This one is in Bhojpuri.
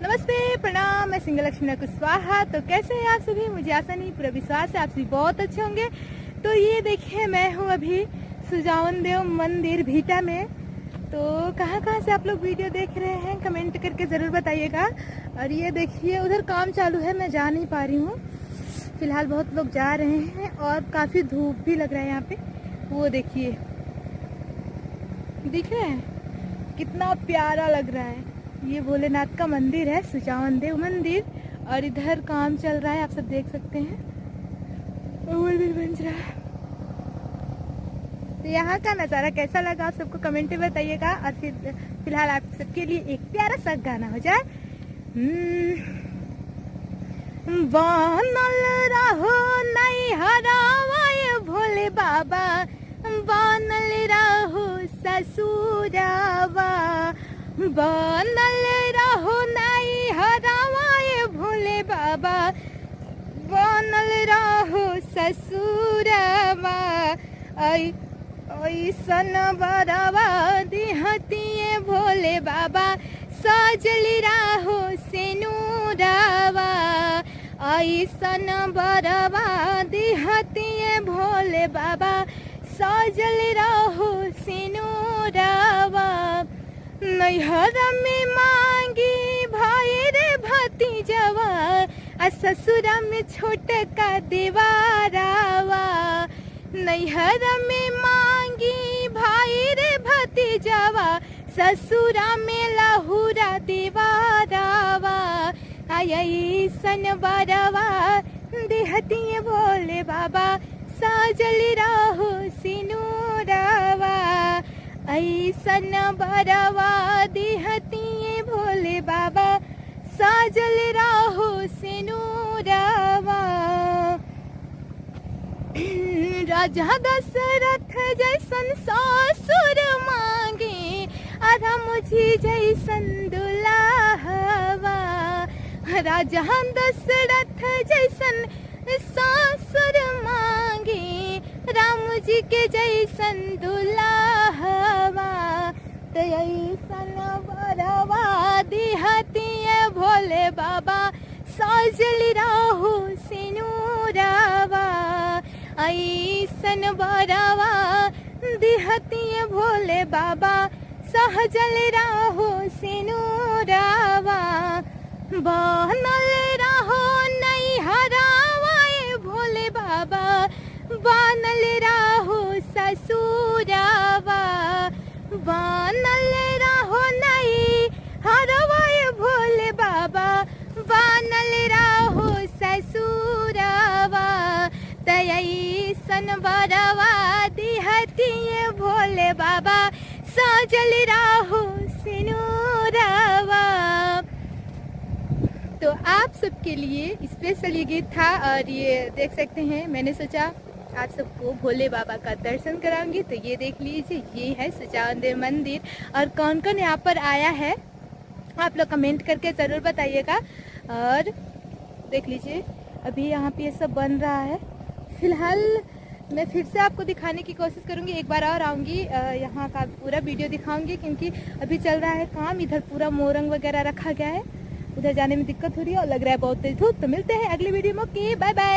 नमस्ते, प्रणाम। मैं सिंगल लक्ष्मी कुशवाहा। तो कैसे हैं आप सभी? मुझे आशा नहीं पूरा विश्वास है आप सभी बहुत अच्छे होंगे। तो ये देखिए, मैं हूँ अभी सुजावन देव मंदिर भीटा में। तो कहाँ कहाँ से आप लोग वीडियो देख रहे हैं कमेंट करके ज़रूर बताइएगा। और ये देखिए, उधर काम चालू है, मैं जा नहीं पा रही हूँ फिलहाल। बहुत लोग जा रहे हैं और काफ़ी धूप भी लग रहा है यहाँ पे। वो देखिए, दिख रहे हैं कितना प्यारा लग रहा है। ये भोलेनाथ का मंदिर है, सुजावन देव मंदिर। और इधर काम चल रहा है, आप सब देख सकते हैं, मंदिर बन रहा है। तो यहाँ का नज़ारा कैसा लगा आप सबको कमेंट में बताइएगा। और फिर फिलहाल आप सबके लिए एक प्यारा सा गाना हो जाए। बनल रहो नहीं हरावाए भोले बाबा, बनल रहो ससुरावा, बनल रहो नहीं हरावाए भोले बाबा, बनल रहो ससुरावा। ऐसन बरवा दिहतिए भोले बाबा, सजली रहो सेनुरावा। ऐसन बरवा दिहतिए भोले बाबा, सजल रहो सेनुरावा। नैहर में मांगी भाई रे भतीजवा, आ ससुरा में छोटका देवारावा। नैहर में मांगी भाई रे भतीजवा, ससुरा में लहुरा देवारावा। ऐसन बरवा देहतिए भोले बाबा, सजल रहो सिनुरावा। ऐसन बरवा देहतिए भोले बाबा, सजल रहो सिनुरावा। राजा दशरथ जैसन ससुर मांगे, राम जी जैसन दुल्हवा। राजा दशरथ जैसन ससुर मांगे, राम जी के जैसन दुल्हवा। तो ऐसन बरवा दिहतिए भोले बाबा, सजल रहो सिनुरावा। ऐसन बरवा दिहतिए भोले बाबा, सहजल रहो सिनुरावा। बनल रहो नहीं हरावाए भोले बाबा, बनल रहो ससुरावा। बनल रहो नहीं हरावाए भोले बाबा, बनल रहो ससुरावा। तैसन बरवा दिहतिए भोले बाबा, सजल रहो सिनुरावा। तो आप सबके लिए स्पेशल ये गीत था। और ये देख सकते हैं, मैंने सोचा आप सबको भोले बाबा का दर्शन कराऊंगी। तो ये देख लीजिए, ये है सुजावन देव मंदिर। और कौन कौन यहाँ पर आया है आप लोग कमेंट करके ज़रूर बताइएगा। और देख लीजिए, अभी यहाँ पे ये सब बन रहा है। फिलहाल मैं फिर से आपको दिखाने की कोशिश करूँगी, एक बार और आऊँगी, यहाँ का पूरा वीडियो दिखाऊँगी। क्योंकि अभी चल रहा है काम, इधर पूरा मोरंग वगैरह रखा गया है, उधर जाने में दिक्कत हो रही है और लग रहा है बहुत तेज धूप। तो मिलते हैं अगली वीडियो में। ओके, बाय बाय।